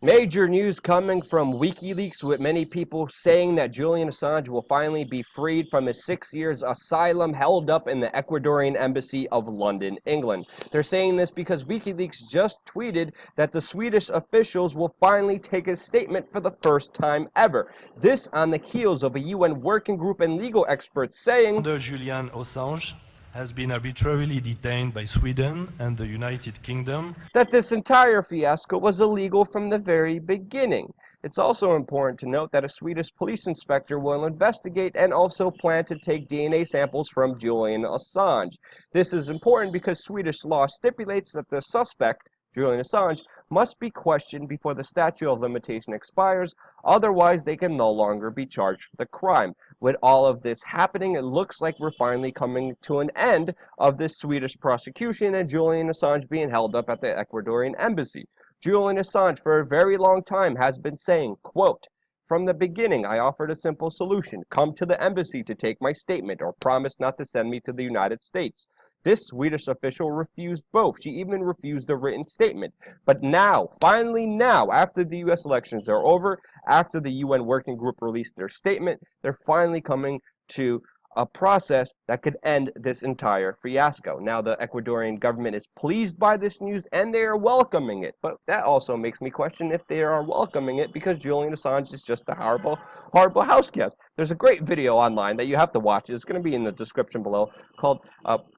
Major news coming from WikiLeaks, with many people saying that Julian Assange will finally be freed from his 6 years asylum held up in the Ecuadorian embassy of London, England. They're saying this because WikiLeaks just tweeted that the Swedish officials will finally take a statement for the first time ever. This on the heels of a UN working group and legal experts saying Julian Assange has been arbitrarily detained by Sweden and the United Kingdom that this entire fiasco was illegal from the very beginning. It's also important to note that a Swedish police inspector will investigate and also plan to take DNA samples from Julian Assange. This is important because Swedish law stipulates that the suspect, Julian Assange, must be questioned before the statute of limitation expires, otherwise they can no longer be charged for the crime. With all of this happening, it looks like we're finally coming to an end of this Swedish prosecution and Julian Assange being held up at the Ecuadorian embassy. Julian Assange, for a very long time, has been saying, quote, "From the beginning, I offered a simple solution. Come to the embassy to take my statement or promise not to send me to the United States." This Swedish official refused both. She even refused a written statement. But now, finally now, after the US elections are over, after the UN working group released their statement, they're finally coming to a process that could end this entire fiasco. Now, the Ecuadorian government is pleased by this news and they are welcoming it. But that also makes me question if they are welcoming it because Julian Assange is just a horrible, horrible house guest. There's a great video online that you have to watch. It's going to be in the description below called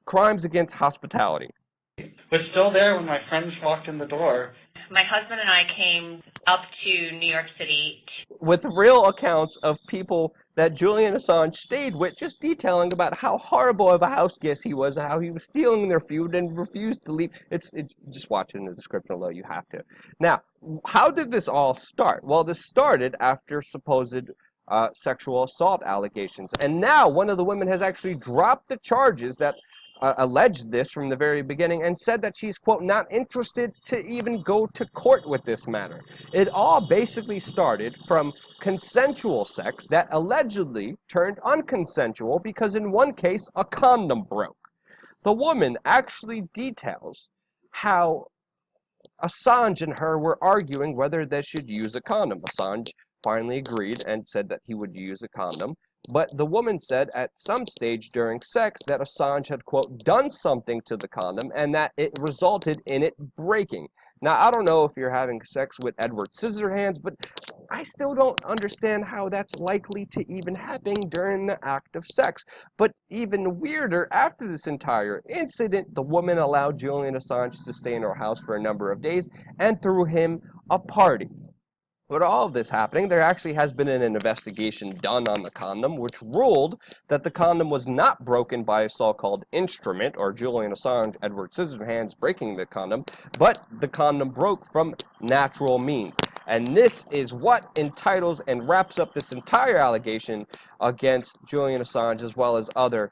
Crimes Against Hospitality. Was still there when my friends walked in the door. My husband and I came up to New York City with real accounts of people that Julian Assange stayed with, just detailing about how horrible of a house guest he was, how he was stealing their food and refused to leave. It's just watch it in the description below. You have to. Now, how did this all start? Well, this started after supposed sexual assault allegations, and now one of the women has actually dropped the charges that alleged this from the very beginning and said that she's, quote, not interested to even go to court with this matter. It all basically started from consensual sex that allegedly turned unconsensual because in one case a condom broke. The woman actually details how Assange and her were arguing whether they should use a condom. Assange finally agreed and said that he would use a condom. But the woman said at some stage during sex that Assange had, quote, done something to the condom and that it resulted in it breaking. Now, I don't know if you're having sex with Edward Scissorhands, but I still don't understand how that's likely to even happen during the act of sex. But even weirder, after this entire incident, the woman allowed Julian Assange to stay in her house for a number of days and threw him a party. With all of this happening, there actually has been an investigation done on the condom, which ruled that the condom was not broken by a so-called instrument, or Julian Assange, Edward Scissorhands breaking the condom, but the condom broke from natural means. And this is what entitles and wraps up this entire allegation against Julian Assange, as well as other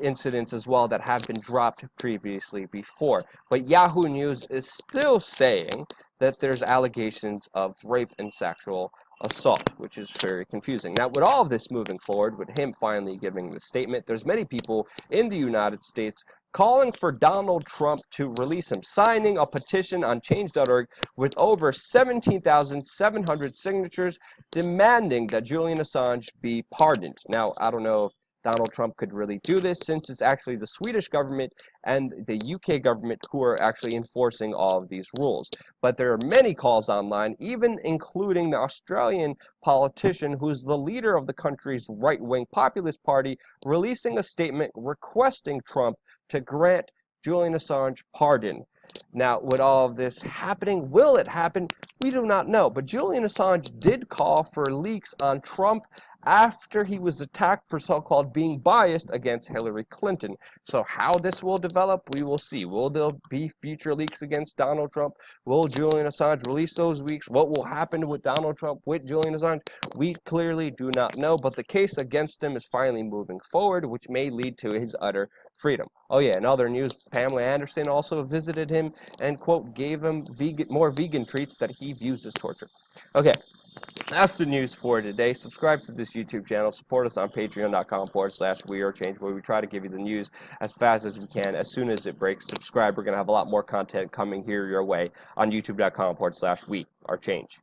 incidents as well that have been dropped previously before. But Yahoo News is still saying that there's allegations of rape and sexual assault, which is very confusing. Now, with all of this moving forward, with him finally giving the statement, there's many people in the United States calling for Donald Trump to release him, signing a petition on change.org with over 17,700 signatures demanding that Julian Assange be pardoned. Now, I don't know if Donald Trump could really do this since it's actually the Swedish government and the UK government who are actually enforcing all of these rules. But there are many calls online, even including the Australian politician who's the leader of the country's right-wing populist party, releasing a statement requesting Trump to grant Julian Assange pardon. Now, with all of this happening, will it happen? We do not know. But Julian Assange did call for leaks on Trump after he was attacked for so-called being biased against Hillary Clinton. So how this will develop, we will see. Will there be future leaks against Donald Trump? Will Julian Assange release those leaks? What will happen with Donald Trump, with Julian Assange? We clearly do not know, but the case against him is finally moving forward, which may lead to his utter freedom. Oh yeah, in other news, Pamela Anderson also visited him and, quote, gave him more vegan treats that he views as torture. Okay. That's the news for today. Subscribe to this YouTube channel. Support us on patreon.com/wearechange, where we try to give you the news as fast as we can, as soon as it breaks. Subscribe. We're going to have a lot more content coming here your way on youtube.com/wearechange.